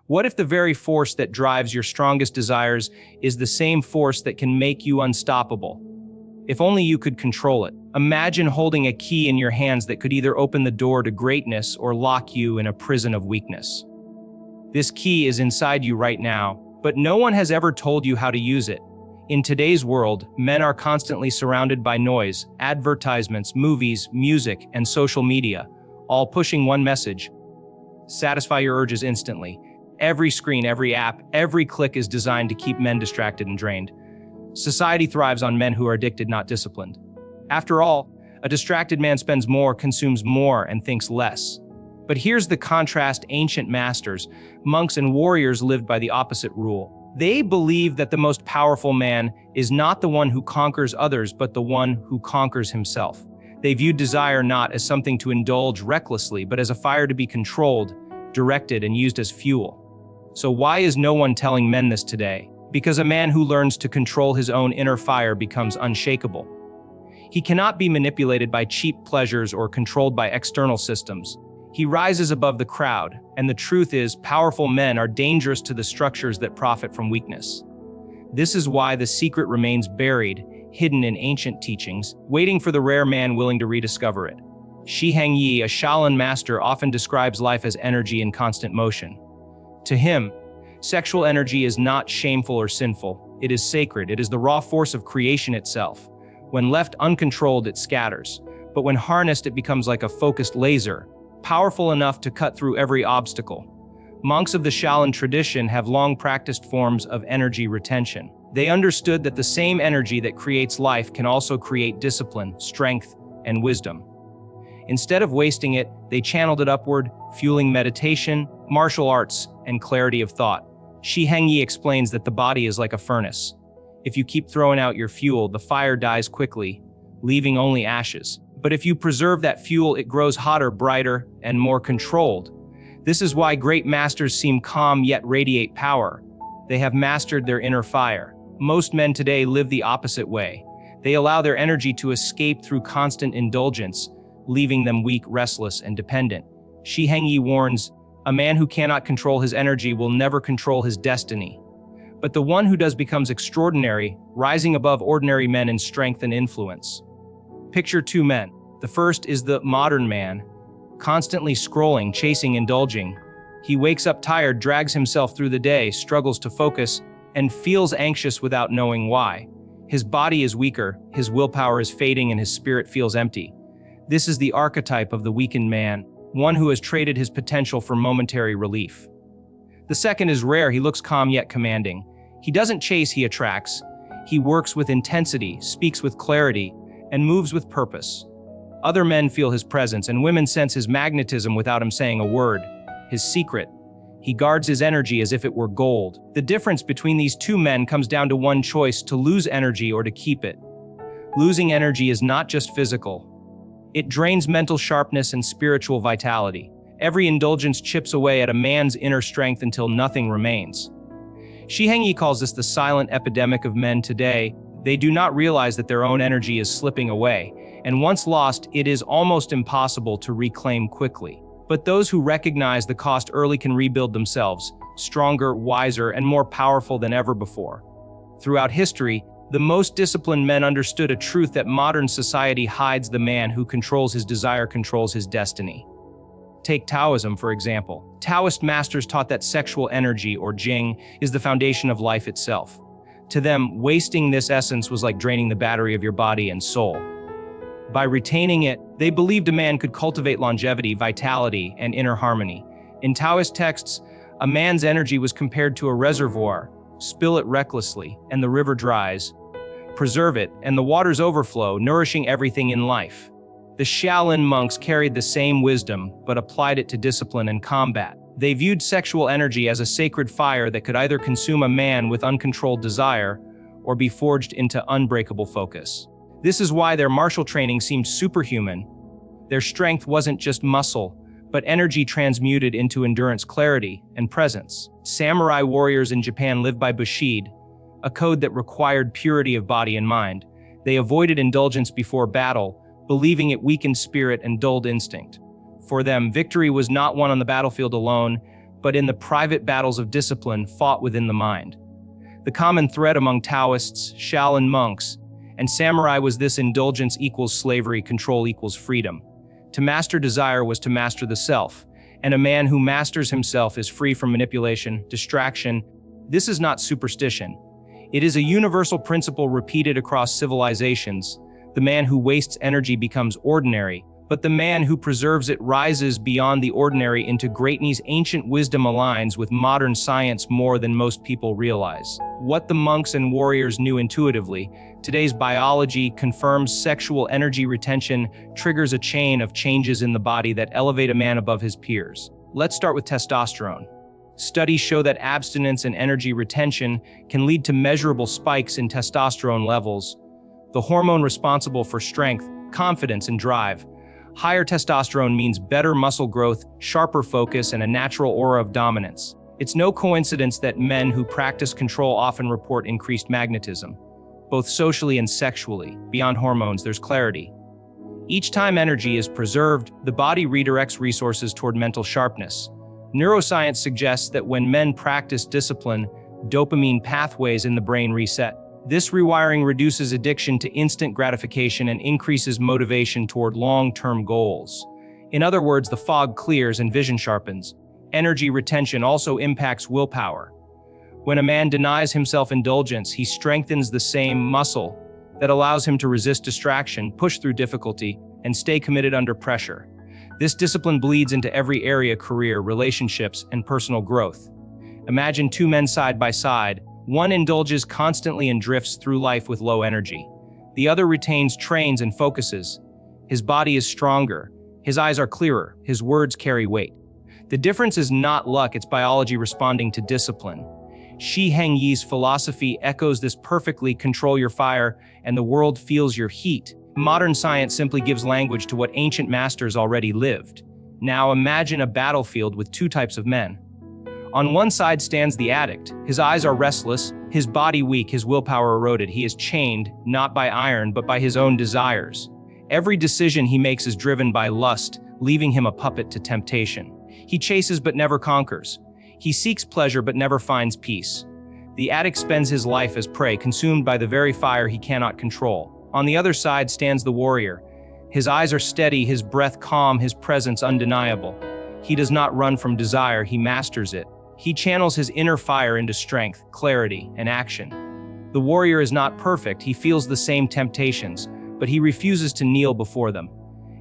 What if the very force that drives your strongest desires is the same force that can make you unstoppable? If only you could control it. Imagine holding a key in your hands that could either open the door to greatness or lock you in a prison of weakness. This key is inside you right now, but no one has ever told you how to use it. In today's world, men are constantly surrounded by noise, advertisements, movies, music, and social media, all pushing one message: satisfy your urges instantly. Every screen, every app, every click is designed to keep men distracted and drained. Society thrives on men who are addicted, not disciplined. After all, a distracted man spends more, consumes more, and thinks less. But here's the contrast: ancient masters, monks, and warriors lived by the opposite rule. They believed that the most powerful man is not the one who conquers others, but the one who conquers himself. They viewed desire not as something to indulge recklessly, but as a fire to be controlled, directed, and used as fuel. So why is no one telling men this today? Because a man who learns to control his own inner fire becomes unshakable. He cannot be manipulated by cheap pleasures or controlled by external systems. He rises above the crowd, and the truth is, powerful men are dangerous to the structures that profit from weakness. This is why the secret remains buried, hidden in ancient teachings, waiting for the rare man willing to rediscover it. Shi Heng Yi, a Shaolin master, often describes life as energy in constant motion. To him, sexual energy is not shameful or sinful. It is sacred. It is the raw force of creation itself. When left uncontrolled, it scatters. But when harnessed, it becomes like a focused laser, powerful enough to cut through every obstacle. Monks of the Shaolin tradition have long practiced forms of energy retention. They understood that the same energy that creates life can also create discipline, strength, and wisdom. Instead of wasting it, they channeled it upward, fueling meditation, martial arts, and clarity of thought. Shi Heng Yi explains that the body is like a furnace. If you keep throwing out your fuel, the fire dies quickly, leaving only ashes. But if you preserve that fuel, it grows hotter, brighter, and more controlled. This is why great masters seem calm yet radiate power. They have mastered their inner fire. Most men today live the opposite way. They allow their energy to escape through constant indulgence, leaving them weak, restless, and dependent. Shi Heng Yi warns, a man who cannot control his energy will never control his destiny. But the one who does becomes extraordinary, rising above ordinary men in strength and influence. Picture two men. The first is the modern man, constantly scrolling, chasing, indulging. He wakes up tired, drags himself through the day, struggles to focus, and feels anxious without knowing why. His body is weaker, his willpower is fading, and his spirit feels empty. This is the archetype of the weakened man, one who has traded his potential for momentary relief. The second is rare. He looks calm yet commanding. He doesn't chase, he attracts. He works with intensity, speaks with clarity, and moves with purpose. Other men feel his presence, and women sense his magnetism without him saying a word. His secret: he guards his energy as if it were gold. The difference between these two men comes down to one choice: to lose energy or to keep it. Losing energy is not just physical. It drains mental sharpness and spiritual vitality. Every indulgence chips away at a man's inner strength until nothing remains. Shi Heng Yi calls this the silent epidemic of men today. They do not realize that their own energy is slipping away, and once lost, it is almost impossible to reclaim quickly. But those who recognize the cost early can rebuild themselves, stronger, wiser, and more powerful than ever before. Throughout history, the most disciplined men understood a truth that modern society hides: the man who controls his desire controls his destiny. Take Taoism, for example. Taoist masters taught that sexual energy, or Jing, is the foundation of life itself. To them, wasting this essence was like draining the battery of your body and soul. By retaining it, they believed a man could cultivate longevity, vitality, and inner harmony. In Taoist texts, a man's energy was compared to a reservoir. Spill it recklessly, and the river dries. Preserve it, and the waters overflow, nourishing everything in life. The Shaolin monks carried the same wisdom, but applied it to discipline and combat. They viewed sexual energy as a sacred fire that could either consume a man with uncontrolled desire or be forged into unbreakable focus. This is why their martial training seemed superhuman. Their strength wasn't just muscle, but energy transmuted into endurance, clarity, and presence. Samurai warriors in Japan lived by Bushido, a code that required purity of body and mind. They avoided indulgence before battle, believing it weakened spirit and dulled instinct. For them, victory was not won on the battlefield alone, but in the private battles of discipline fought within the mind. The common thread among Taoists, Shaolin monks, and samurai was this: indulgence equals slavery, control equals freedom. To master desire was to master the self, and a man who masters himself is free from manipulation, distraction. This is not superstition. It is a universal principle repeated across civilizations. The man who wastes energy becomes ordinary, but the man who preserves it rises beyond the ordinary into greatness. Ancient wisdom aligns with modern science more than most people realize. What the monks and warriors knew intuitively, today's biology confirms: sexual energy retention triggers a chain of changes in the body that elevate a man above his peers. Let's start with testosterone. Studies show that abstinence and energy retention can lead to measurable spikes in testosterone levels, the hormone responsible for strength, confidence, and drive. Higher testosterone means better muscle growth, sharper focus, and a natural aura of dominance. It's no coincidence that men who practice control often report increased magnetism, both socially and sexually. Beyond hormones, there's clarity. Each time energy is preserved, the body redirects resources toward mental sharpness. Neuroscience suggests that when men practice discipline, dopamine pathways in the brain reset. This rewiring reduces addiction to instant gratification and increases motivation toward long-term goals. In other words, the fog clears and vision sharpens. Energy retention also impacts willpower. When a man denies himself indulgence, he strengthens the same muscle that allows him to resist distraction, push through difficulty, and stay committed under pressure. This discipline bleeds into every area: career, relationships, and personal growth. Imagine two men side by side. One indulges constantly and drifts through life with low energy. The other retains, trains, and focuses. His body is stronger, his eyes are clearer, his words carry weight. The difference is not luck, it's biology responding to discipline. Shi Heng Yi's philosophy echoes this perfectly: control your fire, and the world feels your heat. Modern science simply gives language to what ancient masters already lived. Now imagine a battlefield with two types of men. On one side stands the addict. His eyes are restless, his body weak, his willpower eroded. He is chained, not by iron, but by his own desires. Every decision he makes is driven by lust, leaving him a puppet to temptation. He chases but never conquers. He seeks pleasure but never finds peace. The addict spends his life as prey, consumed by the very fire he cannot control. On the other side stands the warrior. His eyes are steady, his breath calm, his presence undeniable. He does not run from desire, he masters it. He channels his inner fire into strength, clarity, and action. The warrior is not perfect, he feels the same temptations, but he refuses to kneel before them.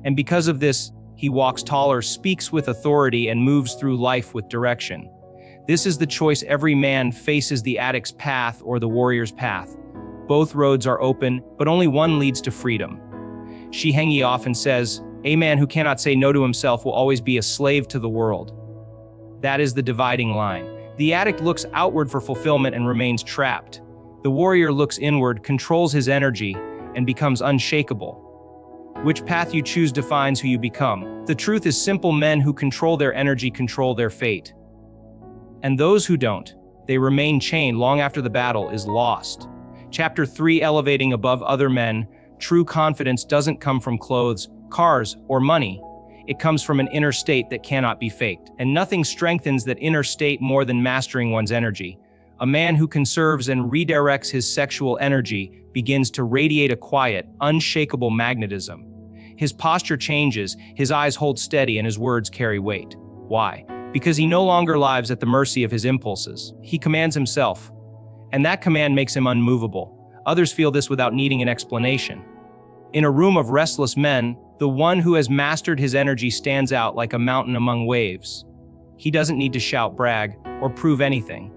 And because of this, he walks taller, speaks with authority, and moves through life with direction. This is the choice every man faces: the addict's path or the warrior's path. Both roads are open, but only one leads to freedom. Shi Heng Yi often says, "A man who cannot say no to himself will always be a slave to the world." That is the dividing line. The addict looks outward for fulfillment and remains trapped. The warrior looks inward, controls his energy, and becomes unshakable. Which path you choose defines who you become. The truth is simple: men who control their energy control their fate. And those who don't, they remain chained long after the battle is lost. Chapter 3: Elevating above other men. True confidence doesn't come from clothes, cars, or money. It comes from an inner state that cannot be faked. And nothing strengthens that inner state more than mastering one's energy. A man who conserves and redirects his sexual energy begins to radiate a quiet, unshakable magnetism. His posture changes, his eyes hold steady, and his words carry weight. Why? Because he no longer lives at the mercy of his impulses. He commands himself, and that command makes him unmovable. Others feel this without needing an explanation. In a room of restless men, the one who has mastered his energy stands out like a mountain among waves. He doesn't need to shout, brag, or prove anything.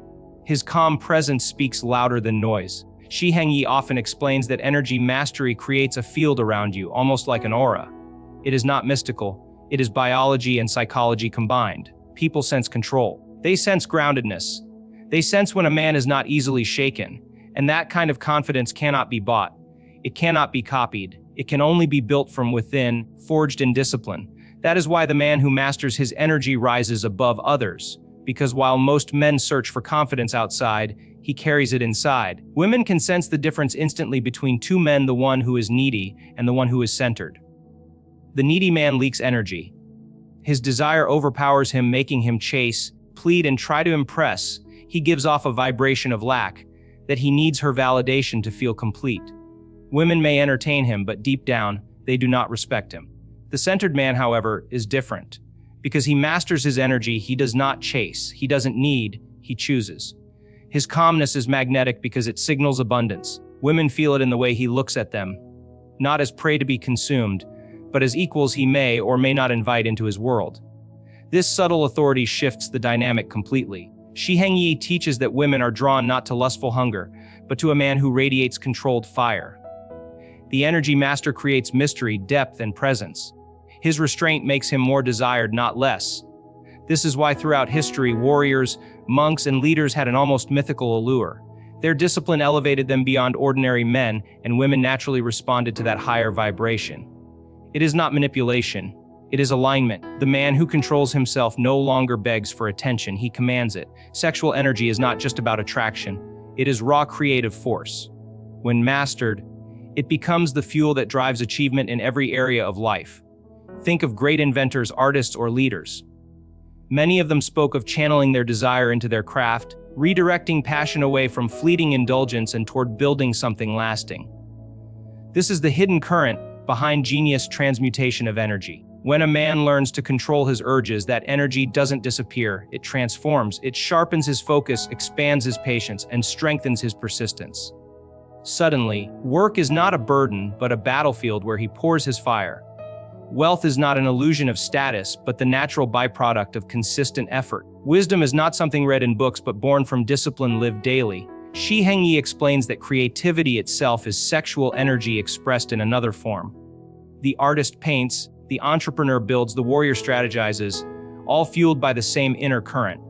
His calm presence speaks louder than noise. Shi Heng Yi often explains that energy mastery creates a field around you, almost like an aura. It is not mystical, it is biology and psychology combined. People sense control. They sense groundedness. They sense when a man is not easily shaken, and that kind of confidence cannot be bought. It cannot be copied. It can only be built from within, forged in discipline. That is why the man who masters his energy rises above others, because while most men search for confidence outside, he carries it inside. Women can sense the difference instantly between two men: the one who is needy and the one who is centered. The needy man leaks energy. His desire overpowers him, making him chase, plead, and try to impress, he gives off a vibration of lack, that he needs her validation to feel complete. Women may entertain him, but deep down, they do not respect him. The centered man, however, is different. Because he masters his energy, he does not chase, he doesn't need, he chooses. His calmness is magnetic because it signals abundance. Women feel it in the way he looks at them, not as prey to be consumed, but as equals he may or may not invite into his world. This subtle authority shifts the dynamic completely. Shi Heng Yi teaches that women are drawn not to lustful hunger, but to a man who radiates controlled fire. The energy master creates mystery, depth, and presence. His restraint makes him more desired, not less. This is why throughout history, warriors, monks, and leaders had an almost mythical allure. Their discipline elevated them beyond ordinary men, and women naturally responded to that higher vibration. It is not manipulation. It is alignment. The man who controls himself no longer begs for attention, he commands it. Sexual energy is not just about attraction. It is raw creative force. When mastered, it becomes the fuel that drives achievement in every area of life. Think of great inventors, artists, or leaders. Many of them spoke of channeling their desire into their craft, redirecting passion away from fleeting indulgence and toward building something lasting. This is the hidden current behind genius transmutation of energy. When a man learns to control his urges, that energy doesn't disappear, it transforms, it sharpens his focus, expands his patience, and strengthens his persistence. Suddenly, work is not a burden, but a battlefield where he pours his fire. Wealth is not an illusion of status, but the natural byproduct of consistent effort. Wisdom is not something read in books, but born from discipline lived daily. Shi Heng Yi explains that creativity itself is sexual energy expressed in another form. The artist paints, the entrepreneur builds, the warrior strategizes, all fueled by the same inner current.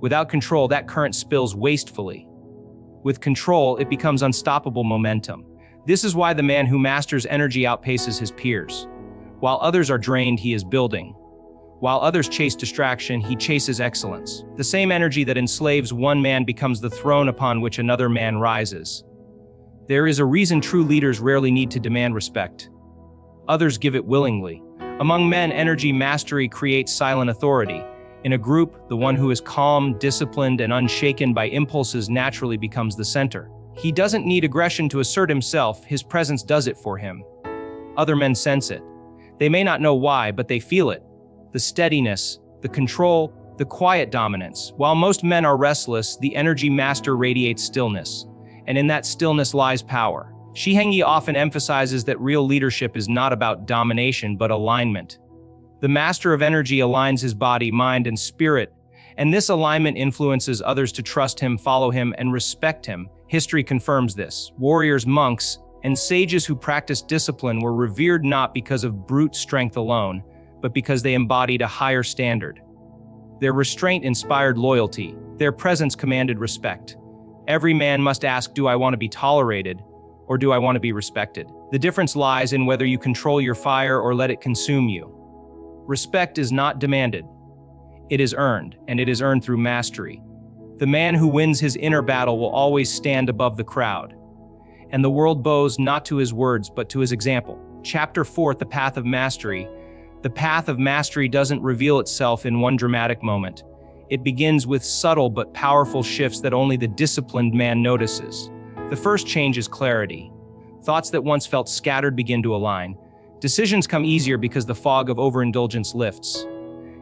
Without control, that current spills wastefully. With control, it becomes unstoppable momentum. This is why the man who masters energy outpaces his peers. While others are drained, he is building. While others chase distraction, he chases excellence. The same energy that enslaves one man becomes the throne upon which another man rises. There is a reason true leaders rarely need to demand respect. Others give it willingly. Among men, energy mastery creates silent authority. In a group, the one who is calm, disciplined, and unshaken by impulses naturally becomes the center. He doesn't need aggression to assert himself, his presence does it for him. Other men sense it. They may not know why, but they feel it. The steadiness, the control, the quiet dominance. While most men are restless, the energy master radiates stillness. And in that stillness lies power. Shi Heng Yi often emphasizes that real leadership is not about domination, but alignment. The master of energy aligns his body, mind, and spirit, and this alignment influences others to trust him, follow him, and respect him. History confirms this. Warriors, monks, and sages who practiced discipline were revered not because of brute strength alone, but because they embodied a higher standard. Their restraint inspired loyalty. Their presence commanded respect. Every man must ask, do I want to be tolerated, or do I want to be respected? The difference lies in whether you control your fire or let it consume you. Respect is not demanded. It is earned, and it is earned through mastery. The man who wins his inner battle will always stand above the crowd. And the world bows not to his words, but to his example. Chapter 4, The Path of Mastery. The path of mastery doesn't reveal itself in one dramatic moment. It begins with subtle but powerful shifts that only the disciplined man notices. The first change is clarity. Thoughts that once felt scattered begin to align. Decisions come easier because the fog of overindulgence lifts.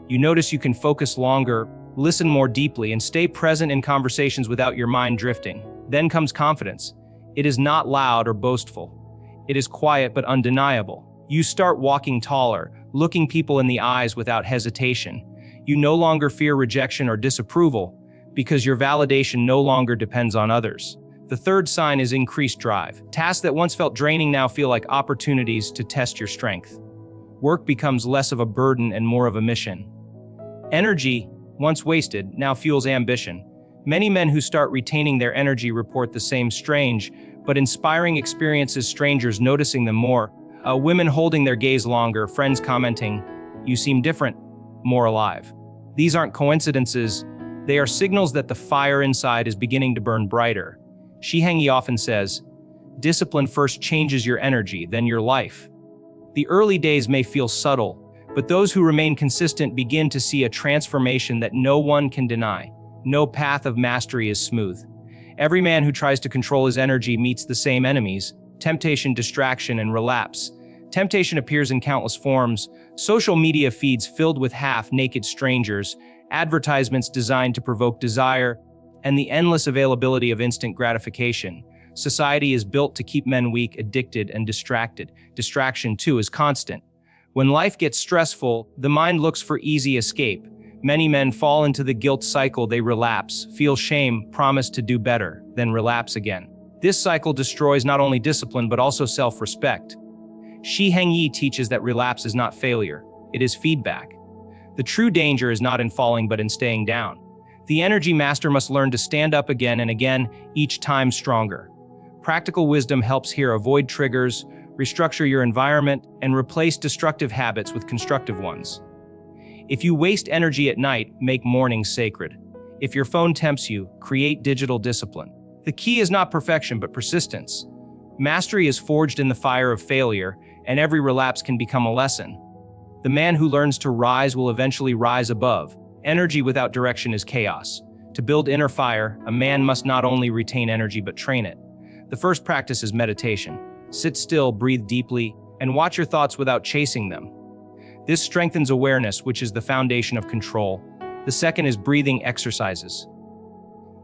You notice you can focus longer, listen more deeply, and stay present in conversations without your mind drifting. Then comes confidence. It is not loud or boastful. It is quiet but undeniable. You start walking taller, looking people in the eyes without hesitation. You no longer fear rejection or disapproval because your validation no longer depends on others. The third sign is increased drive. Tasks that once felt draining now feel like opportunities to test your strength. Work becomes less of a burden and more of a mission. Energy, once wasted, now fuels ambition. Many men who start retaining their energy report the same strange but inspiring experiences, strangers noticing them more, women holding their gaze longer, friends commenting, "You seem different, more alive." These aren't coincidences, they are signals that the fire inside is beginning to burn brighter. Shi Heng Yi often says, discipline first changes your energy, then your life. The early days may feel subtle, But those who remain consistent begin to see a transformation that no one can deny. No path of mastery is smooth. Every man who tries to control his energy meets the same enemies: temptation, distraction, and relapse. Temptation appears in countless forms: social media feeds filled with half-naked strangers, advertisements designed to provoke desire, and the endless availability of instant gratification. Society is built to keep men weak, addicted, and distracted. Distraction, too, is constant. When life gets stressful, the mind looks for easy escape. Many men fall into the guilt cycle. They relapse, feel shame, promise to do better, then relapse again. This cycle destroys not only discipline but also self-respect. Shi Heng Yi teaches that relapse is not failure, it is feedback. The true danger is not in falling but in staying down. The energy master must learn to stand up again and again, each time stronger. Practical wisdom helps here: avoid triggers, restructure your environment, and replace destructive habits with constructive ones. If you waste energy at night, make mornings sacred. If your phone tempts you, create digital discipline. The key is not perfection but persistence. Mastery is forged in the fire of failure, and every relapse can become a lesson. The man who learns to rise will eventually rise above. Energy without direction is chaos. To build inner fire, a man must not only retain energy but train it. The first practice is meditation. Sit still, breathe deeply, and watch your thoughts without chasing them. This strengthens awareness, which is the foundation of control. The second is breathing exercises.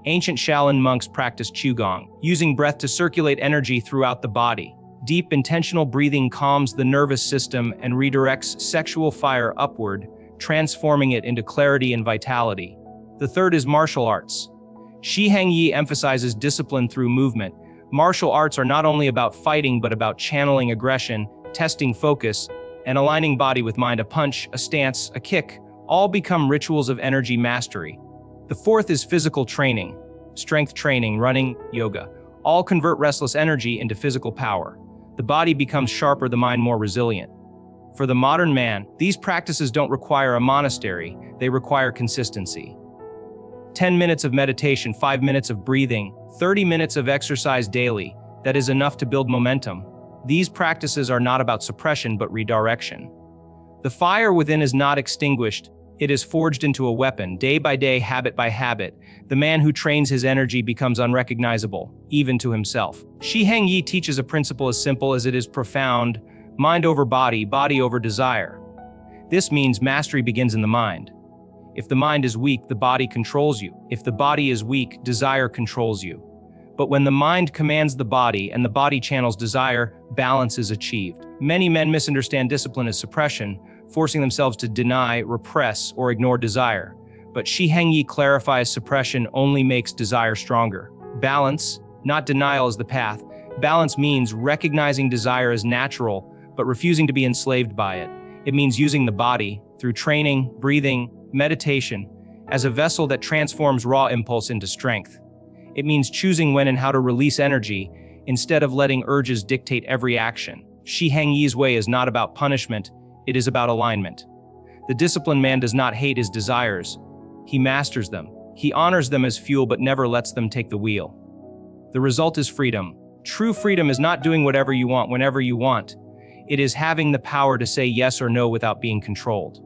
Ancient Shaolin monks practiced qigong, using breath to circulate energy throughout the body. Deep, intentional breathing calms the nervous system and redirects sexual fire upward, transforming it into clarity and vitality. The third is martial arts. Shi Heng Yi emphasizes discipline through movement. Martial arts are not only about fighting but about channeling aggression, testing focus, and aligning body with mind. A punch, a stance, a kick, all become rituals of energy mastery. The fourth is physical training. Strength training, running, yoga, all convert restless energy into physical power. The body becomes sharper, the mind more resilient. For the modern man, these practices don't require a monastery, they require consistency. 10 minutes of meditation, 5 minutes of breathing, 30 minutes of exercise daily, that is enough to build momentum. These practices are not about suppression but redirection. The fire within is not extinguished, it is forged into a weapon. Day by day, habit by habit, the man who trains his energy becomes unrecognizable, even to himself. Shi Heng Yi teaches a principle as simple as it is profound: mind over body, body over desire. This means mastery begins in the mind. If the mind is weak, the body controls you. If the body is weak, desire controls you. But when the mind commands the body and the body channels desire, balance is achieved. Many men misunderstand discipline as suppression, forcing themselves to deny, repress, or ignore desire. But Shi Heng Yi clarifies suppression only makes desire stronger. Balance, not denial, is the path. Balance means recognizing desire as natural, but refusing to be enslaved by it. It means using the body, through training, breathing, meditation, as a vessel that transforms raw impulse into strength. It means choosing when and how to release energy, instead of letting urges dictate every action. Shi Heng Yi's way is not about punishment, it is about alignment. The disciplined man does not hate his desires, he masters them. He honors them as fuel but never lets them take the wheel. The result is freedom. True freedom is not doing whatever you want whenever you want. It is having the power to say yes or no without being controlled.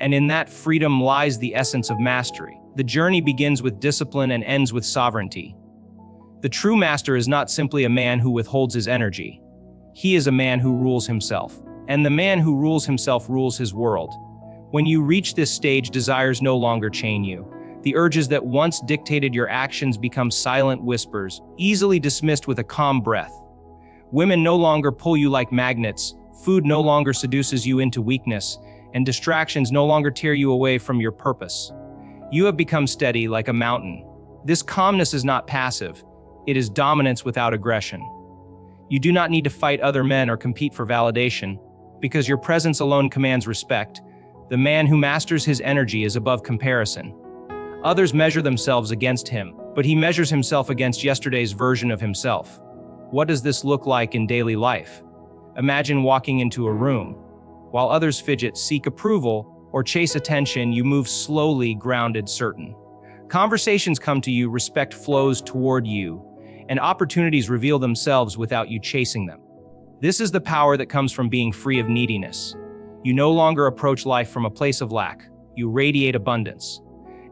And in that freedom lies the essence of mastery. The journey begins with discipline and ends with sovereignty. The true master is not simply a man who withholds his energy. He is a man who rules himself. And the man who rules himself rules his world. When you reach this stage, desires no longer chain you. The urges that once dictated your actions become silent whispers, easily dismissed with a calm breath. Women no longer pull you like magnets, food no longer seduces you into weakness, and distractions no longer tear you away from your purpose. You have become steady like a mountain. This calmness is not passive, it is dominance without aggression. You do not need to fight other men or compete for validation, because your presence alone commands respect. The man who masters his energy is above comparison. Others measure themselves against him, but he measures himself against yesterday's version of himself. What does this look like in daily life? Imagine walking into a room. While others fidget, seek approval, or chase attention, you move slowly, grounded, certain. Conversations come to you, respect flows toward you, and opportunities reveal themselves without you chasing them. This is the power that comes from being free of neediness. You no longer approach life from a place of lack. You radiate abundance.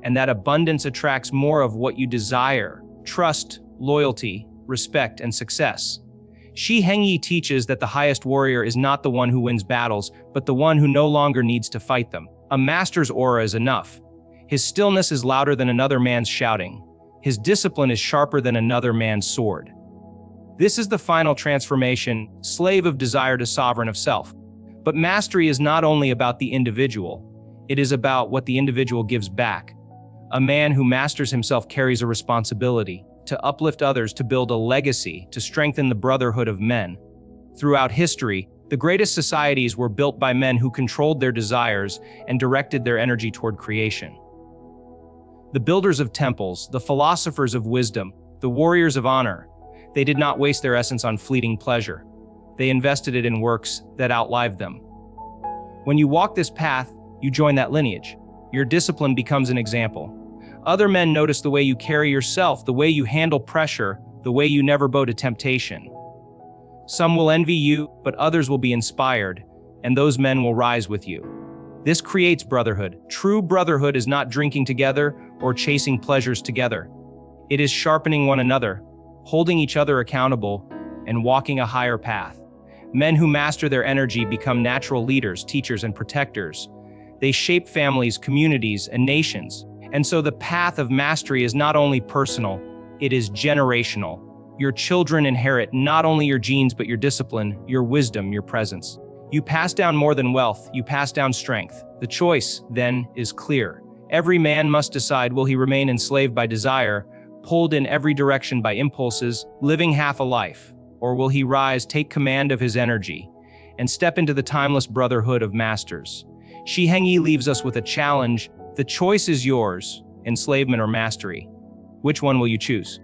And that abundance attracts more of what you desire: trust, loyalty, respect, and success. Shi Heng Yi teaches that the highest warrior is not the one who wins battles, but the one who no longer needs to fight them. A master's aura is enough. His stillness is louder than another man's shouting. His discipline is sharper than another man's sword. This is the final transformation, slave of desire to sovereign of self. But mastery is not only about the individual, it is about what the individual gives back. A man who masters himself carries a responsibility to uplift others, to build a legacy, to strengthen the brotherhood of men. Throughout history, the greatest societies were built by men who controlled their desires and directed their energy toward creation. The builders of temples, the philosophers of wisdom, the warriors of honor, they did not waste their essence on fleeting pleasure. They invested it in works that outlived them. When you walk this path, you join that lineage. Your discipline becomes an example. Other men notice the way you carry yourself, the way you handle pressure, the way you never bow to temptation. Some will envy you, but others will be inspired, and those men will rise with you. This creates brotherhood. True brotherhood is not drinking together or chasing pleasures together. It is sharpening one another, holding each other accountable, and walking a higher path. Men who master their energy become natural leaders, teachers, and protectors. They shape families, communities, and nations. And so the path of mastery is not only personal, it is generational. Your children inherit not only your genes, but your discipline, your wisdom, your presence. You pass down more than wealth, you pass down strength. The choice, then, is clear. Every man must decide, will he remain enslaved by desire, pulled in every direction by impulses, living half a life? Or will he rise, take command of his energy, and step into the timeless brotherhood of masters? Shi Heng Yi leaves us with a challenge. The choice is yours, enslavement or mastery. Which one will you choose?